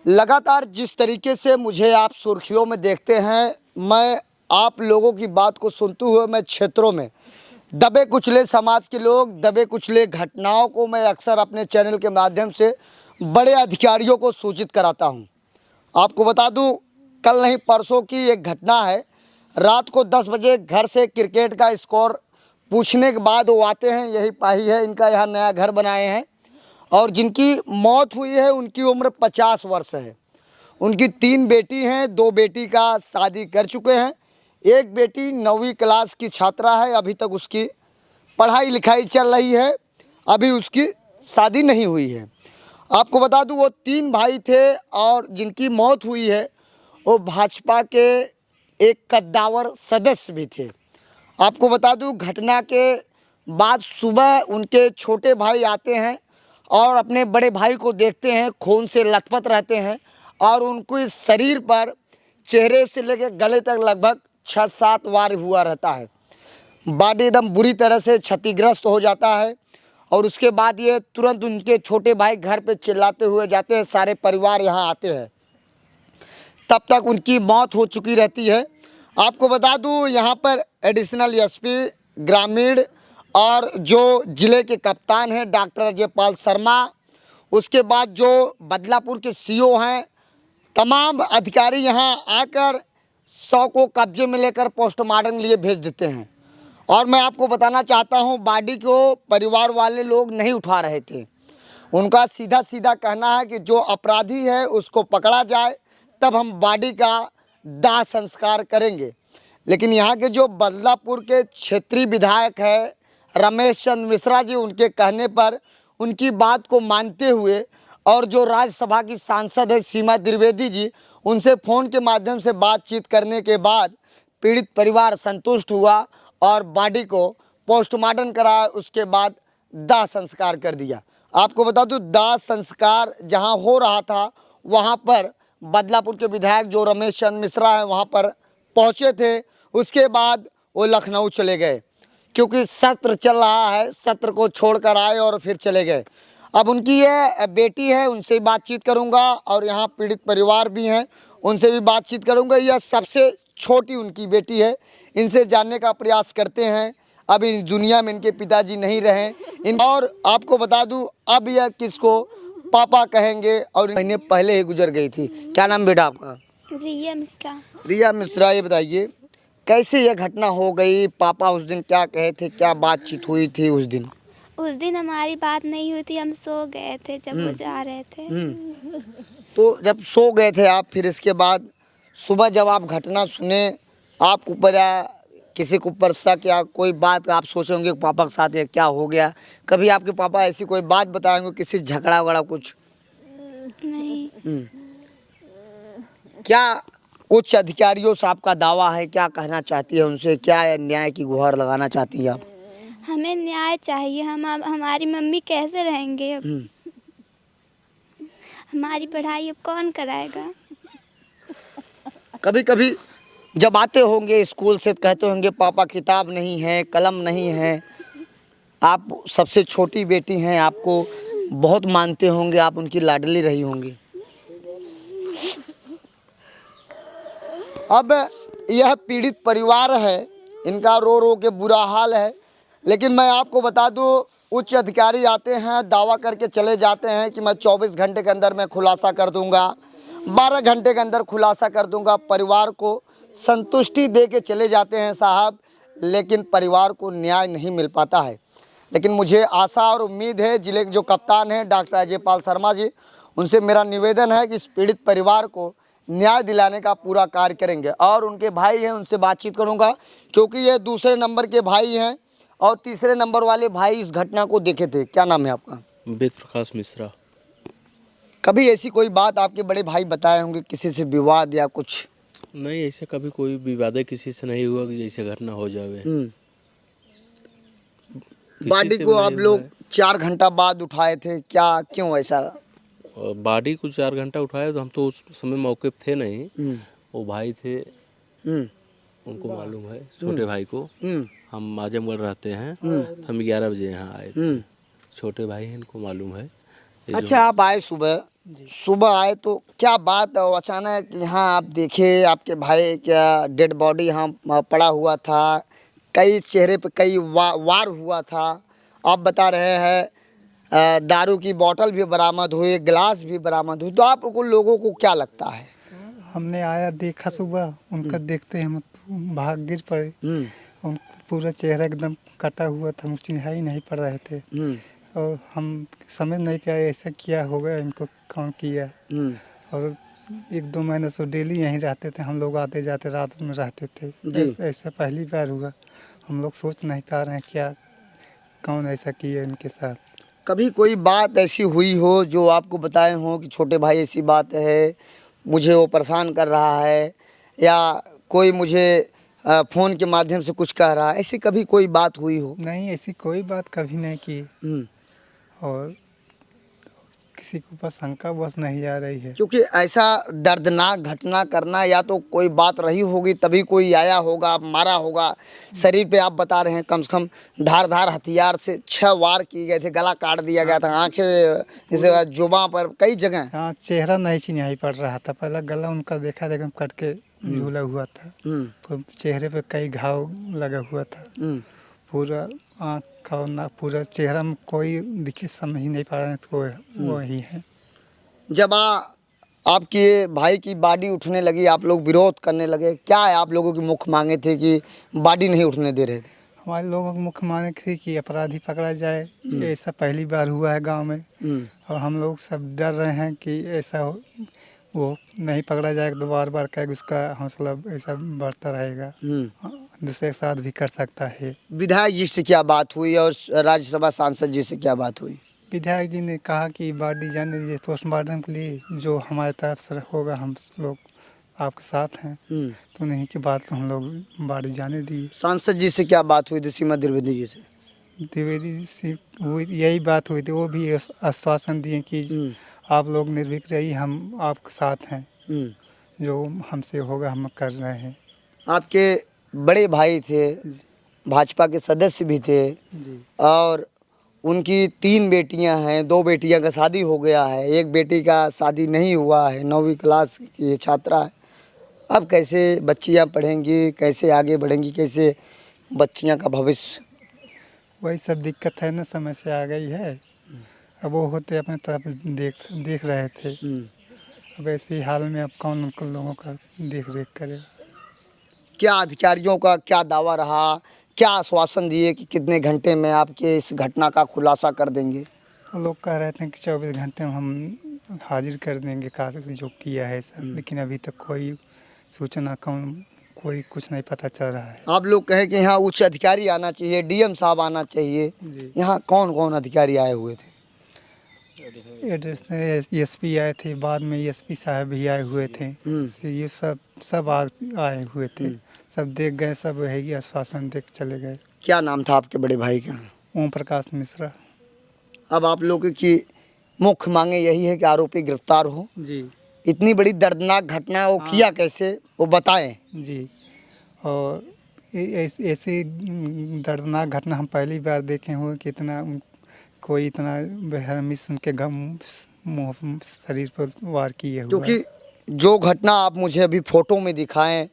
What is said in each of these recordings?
लगातार जिस तरीके से मुझे आप सुर्खियों में देखते हैं, मैं आप लोगों की बात को सुनते हुए मैं क्षेत्रों में दबे कुचले समाज के लोग, दबे कुचले घटनाओं को मैं अक्सर अपने चैनल के माध्यम से बड़े अधिकारियों को सूचित कराता हूं। आपको बता दूं, कल नहीं परसों की एक घटना है। रात को 10 बजे घर से क्रिकेट का स्कोर पूछने के बाद वो आते हैं, यही पाही है, इनका यहाँ नया घर बनाए हैं और जिनकी मौत हुई है उनकी उम्र 50 वर्ष है। उनकी 3 बेटी हैं, 2 बेटी का शादी कर चुके हैं। एक बेटी 9वीं क्लास की छात्रा है, अभी तक उसकी पढ़ाई लिखाई चल रही है, अभी उसकी शादी नहीं हुई है। आपको बता दूं, वो 3 भाई थे और जिनकी मौत हुई है वो भाजपा के एक कद्दावर सदस्य भी थे। आपको बता दूं, घटना के बाद सुबह उनके छोटे भाई आते हैं और अपने बड़े भाई को देखते हैं, खून से लथपथ रहते हैं और उनको इस शरीर पर चेहरे से लेकर गले तक लगभग 6-7 वार हुआ रहता है। बॉडी एकदम बुरी तरह से क्षतिग्रस्त हो जाता है और उसके बाद ये तुरंत उनके छोटे भाई घर पे चिल्लाते हुए जाते हैं, सारे परिवार यहाँ आते हैं। तब तक उनकी मौत हो चुकी रहती है। आपको बता दूं, यहाँ पर एडिशनल एसपी ग्रामीण और जो ज़िले के कप्तान हैं डॉक्टर अजयपाल शर्मा, उसके बाद जो बदलापुर के सीओ हैं, तमाम अधिकारी यहाँ आकर शव को कब्जे में लेकर पोस्टमार्टम लिए भेज देते हैं। और मैं आपको बताना चाहता हूँ, बॉडी को परिवार वाले लोग नहीं उठा रहे थे। उनका सीधा सीधा कहना है कि जो अपराधी है उसको पकड़ा जाए, तब हम बॉडी का दाह संस्कार करेंगे। लेकिन यहाँ के जो बदलापुर के क्षेत्रीय विधायक है रमेश चंद्र मिश्रा जी, उनके कहने पर उनकी बात को मानते हुए और जो राज्यसभा की सांसद है सीमा द्विवेदी जी, उनसे फ़ोन के माध्यम से बातचीत करने के बाद पीड़ित परिवार संतुष्ट हुआ और बॉडी को पोस्टमार्टम कराया, उसके बाद दाह संस्कार कर दिया। आपको बता दूं, दाह संस्कार जहां हो रहा था वहां पर बदलापुर के विधायक जो रमेश चंद्र मिश्रा हैं वहां पर पहुंचे थे। उसके बाद वो लखनऊ चले गए क्योंकि सत्र चल रहा है, सत्र को छोड़कर आए और फिर चले गए। अब उनकी ये बेटी है, उनसे बातचीत करूंगा और यहाँ पीड़ित परिवार भी हैं, उनसे भी बातचीत करूंगा। यह सबसे छोटी उनकी बेटी है, इनसे जानने का प्रयास करते हैं। अभी इस दुनिया में इनके पिताजी नहीं रहे और आपको बता दूं, अब यह किसको पापा कहेंगे और महीने पहले ही गुजर गई थी। क्या नाम बेटा आपका? रिया मिश्रा। रिया मिश्रा, ये बताइए कैसे यह घटना हो गई? पापा उस दिन क्या कहे थे, क्या बातचीत हुई थी उस दिन? उस दिन हमारी बात नहीं हुई थी, हम सो गए थे जब वो जा रहे थे। तो जब सो गए थे आप, फिर इसके बाद सुबह जब आप घटना सुने, आपके ऊपर या किसी के ऊपर शक या कोई बात आप सोचे होंगे पापा के साथ ये क्या हो गया? कभी आपके पापा ऐसी कोई बात बताएंगे, किसी झगड़ा वगड़ा कुछ? नहीं। क्या उच्च अधिकारियों से आपका दावा है? क्या कहना चाहती है उनसे? क्या न्याय की गुहार लगाना चाहती है आप? हमें न्याय चाहिए। हमारी मम्मी कैसे रहेंगे अब? हमारी पढ़ाई अब कौन कराएगा? कभी कभी जब आते होंगे स्कूल से कहते होंगे पापा किताब नहीं है, कलम नहीं है। आप सबसे छोटी बेटी हैं, आपको बहुत मानते होंगे, आप उनकी लाडली रही होंगी। अब यह पीड़ित परिवार है, इनका रो रो के बुरा हाल है। लेकिन मैं आपको बता दूं, उच्च अधिकारी आते हैं, दावा करके चले जाते हैं कि मैं 24 घंटे के अंदर मैं खुलासा कर दूंगा, 12 घंटे के अंदर खुलासा कर दूंगा। परिवार को संतुष्टि दे के चले जाते हैं साहब, लेकिन परिवार को न्याय नहीं मिल पाता है। लेकिन मुझे आशा और उम्मीद है, जिले के जो कप्तान हैं डॉक्टर अजयपाल शर्मा जी, उनसे मेरा निवेदन है कि इस पीड़ित परिवार को न्याय दिलाने का पूरा कार्य करेंगे। और उनके भाई हैं, उनसे बातचीत करूंगा क्योंकि ये दूसरे नंबर के भाई हैं और तीसरे नंबर वाले भाई इस घटना को देखे थे। क्या नाम है आपका? वेद प्रकाश मिश्रा। कभी ऐसी कोई बात आपके बड़े भाई बताए होंगे, किसी से विवाद या कुछ? नहीं, ऐसे कभी कोई विवाद किसी से नहीं हुआ कि जैसे घटना हो जावे। बॉडी को आप लोग 4 घंटा बाद उठाए थे, क्या क्यों ऐसा? बॉडी को 4 घंटा उठाया तो हम तो उस समय मौके पे थे नहीं। वो भाई थे, उनको मालूम है, छोटे भाई को। हम आजमगढ़ रहते हैं, तो हम 11 बजे यहाँ आए थे। छोटे भाई हैं, इनको मालूम है। अच्छा, आप आए सुबह सुबह आए तो क्या बात अचानक यहाँ आप देखे आपके भाई क्या डेड बॉडी यहाँ पड़ा हुआ था, कई चेहरे पे कई वार हुआ था। आप बता रहे हैं दारू की बोतल भी बरामद हुई, गिलास भी बरामद हुई, तो आप लोगों को क्या लगता है? हमने आया देखा सुबह उनका, देखते हम भाग गिर पड़े। उन पूरा चेहरा एकदम कटा हुआ था, मुझे चिन्हाई ही नहीं पड़ रहे थे और हम समझ नहीं पाए ऐसा क्या हो गया, इनको कौन किया। और 1-2 महीने से डेली यहीं रहते थे, हम लोग आते जाते रात में रहते थे। ऐसा पहली बार हुआ, हम लोग सोच नहीं पा रहे हैं क्या कौन ऐसा किया इनके साथ। कभी कोई बात ऐसी हुई हो जो आपको बताए हो कि छोटे भाई ऐसी बात है, मुझे वो परेशान कर रहा है, या कोई मुझे फ़ोन के माध्यम से कुछ कह रहा है, ऐसी कभी कोई बात हुई हो? नहीं, ऐसी कोई बात कभी नहीं की और किसी के ऊपर शंका बस नहीं आ रही है। क्योंकि ऐसा दर्दनाक घटना करना, या तो कोई बात रही होगी तभी कोई आया होगा, मारा होगा। शरीर पे आप बता रहे हैं कम से कम धार हथियार से 6 वार किए गए थे, गला काट दिया गया था, आंखें जैसे जुबान पर कई जगह। हाँ, चेहरा नहीं चिन्हाई पड़ रहा था, पहला गला उनका देखा एकदम कट के झूला हुआ था, तो चेहरे पे कई घाव लगा हुआ था, पूरा आँख और नाक, पूरा चेहरा में कोई दिखे समझ ही नहीं पा रहे तो वही है। जब आपके भाई की बॉडी उठने लगी, आप लोग विरोध करने लगे, क्या है आप लोगों की मुख्य मांगे थे कि बॉडी नहीं उठने दे रहे थे? हमारे लोगों की मुख्य मांग थी कि अपराधी पकड़ा जाए, ये ऐसा पहली बार हुआ है गांव में और हम लोग सब डर रहे हैं कि ऐसा वो नहीं पकड़ा जाएगा तो बार बार कहेगा, उसका हौसला ऐसा बढ़ता रहेगा, दूसरे के साथ भी कर सकता है। विधायक जी से क्या बात हुई और राज्यसभा सांसद जी से क्या बात हुई? विधायक जी ने कहा कि बॉडी जाने दीजिए पोस्टमार्टम के लिए, जो हमारे तरफ से होगा हम लोग आपके साथ हैं, तो उन्हीं की बात को हम लोग बॉडी जाने दी। सांसद जी से क्या बात हुई थी? सीमा द्विवेदी जी से? द्विवेदी से यही बात हुई थी, वो भी आश्वासन दिए कि आप लोग निर्भीक रहिए, हम आपके साथ हैं, जो हमसे होगा हम कर रहे हैं। आपके बड़े भाई थे, भाजपा के सदस्य भी थे और उनकी 3 बेटियां हैं, 2 बेटियां का शादी हो गया है, एक बेटी का शादी नहीं हुआ है, 9वीं क्लास की छात्रा है। अब कैसे बच्चियां पढ़ेंगी, कैसे आगे बढ़ेंगी, कैसे बच्चियां का भविष्य? वही सब दिक्कत है ना, समय से आ गई है। अब वो होते अपने तरफ देख रहे थे, अब ऐसे हाल में अब कौन उन लोगों का देख रेख करेगा। क्या अधिकारियों का क्या दावा रहा, क्या आश्वासन दिए कि कितने घंटे में आपके इस घटना का खुलासा कर देंगे? तो लोग कह रहे थे कि 24 घंटे में हम हाजिर कर देंगे कातिल जो किया है सब, लेकिन अभी तक कोई सूचना कोई कुछ नहीं पता चल रहा है। आप लोग कहें कि यहाँ उच्च अधिकारी आना चाहिए, डीएम साहब आना चाहिए, यहाँ कौन कौन अधिकारी आए हुए थे? एसपी आए थे, बाद में एसपी साहब भी आए हुए थे, ये सब आए हुए थे, सब देख गए, सब रहेगी आश्वासन देख चले गए। क्या नाम था आपके बड़े भाई का? ओम प्रकाश मिश्रा। अब आप लोगों की मुख्य मांगे यही है कि आरोपी गिरफ्तार हो जी। इतनी बड़ी दर्दनाक घटना वो किया कैसे, वो बताएं। जी, और ऐसी दर्दनाक घटना हम पहली बार देखे हुए कि इतना कोई इतना बेरहमी से उनके मुँह शरीर पर वार किए हुए। क्योंकि जो घटना आप मुझे अभी फ़ोटो में दिखाएं,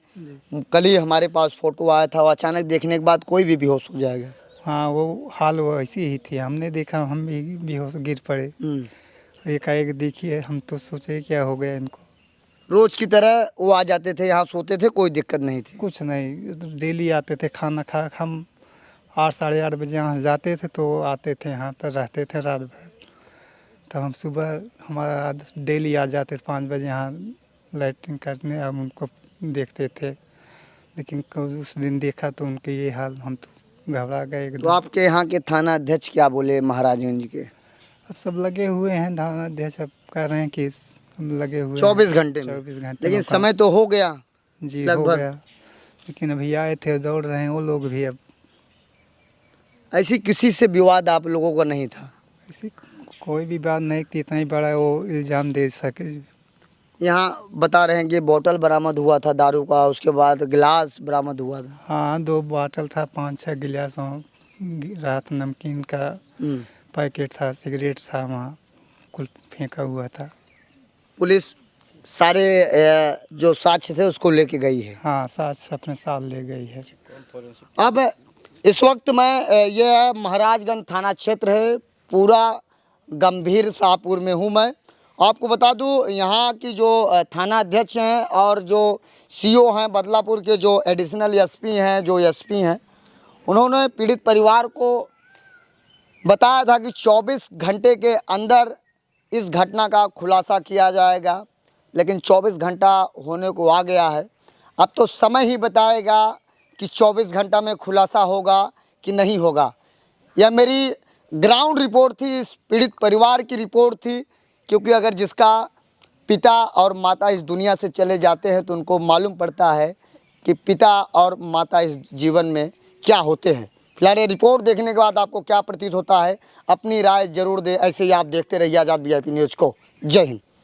कल ही हमारे पास फ़ोटो आया था, अचानक देखने के बाद कोई भी बेहोश हो जाएगा। हाँ, वो हाल वो ऐसी ही थी, हमने देखा, हम भी बेहोश गिर पड़े। एकाएक देखिए, हम तो सोचे क्या हो गया इनको। रोज़ की तरह वो आ जाते थे, यहाँ सोते थे, कोई दिक्कत नहीं थी? कुछ नहीं, डेली आते थे, खाना खा हम 8 साढ़े 8 बजे यहाँ जाते थे तो आते थे, यहाँ पर रहते थे रात भर। तब हम सुबह हमारा डेली आ जाते थे 5 बजे यहाँ लैट्रिन करने, हम उनको देखते थे, लेकिन उस दिन देखा तो उनके ये हाल, हम तो घबरा गए। तो आपके यहाँ के थाना अध्यक्ष क्या बोले महाराजगंज के? अब सब लगे हुए हैं, थाना अध्यक्ष अब कह रहे हैं कि लगे हुए 24 घंटे में। 24 घंटे, लेकिन समय तो हो गया जी, हो गया, लेकिन अभी आए थे, दौड़ रहे हैं वो लोग भी। अब ऐसी किसी से विवाद आप लोगों का नहीं था? ऐसी कोई भी बात नहीं थी, इतना ही बड़ा वो इल्ज़ाम दे सके। यहाँ बता रहे हैं कि बोतल बरामद हुआ था दारू का, उसके बाद गिलास बरामद हुआ था। हाँ, 2 बोतल था, 5-6 गिलास, रात नमकीन का पैकेट था, सिगरेट था, वहाँ कुल फेंका हुआ था। पुलिस सारे जो साक्ष्य थे उसको लेके गई है। हाँ, साथ अपने साथ ले गई है। अब इस वक्त मैं ये महाराजगंज थाना क्षेत्र है, पूरा गंभीर शाहपुर में हूँ मैं। आपको बता दूं यहाँ की जो थाना अध्यक्ष हैं और जो सीओ हैं बदलापुर के, जो एडिशनल एसपी हैं, जो एसपी हैं, उन्होंने पीड़ित परिवार को बताया था कि 24 घंटे के अंदर इस घटना का खुलासा किया जाएगा, लेकिन 24 घंटा होने को आ गया है। अब तो समय ही बताएगा कि 24 घंटा में खुलासा होगा कि नहीं होगा। यह मेरी ग्राउंड रिपोर्ट थी, इस पीड़ित परिवार की रिपोर्ट थी, क्योंकि अगर जिसका पिता और माता इस दुनिया से चले जाते हैं तो उनको मालूम पड़ता है कि पिता और माता इस जीवन में क्या होते हैं। फिलहाल ये रिपोर्ट देखने के बाद आपको क्या प्रतीत होता है, अपनी राय जरूर दें। ऐसे ही आप देखते रहिए आज़ाद VIP न्यूज़ को। जय हिंद।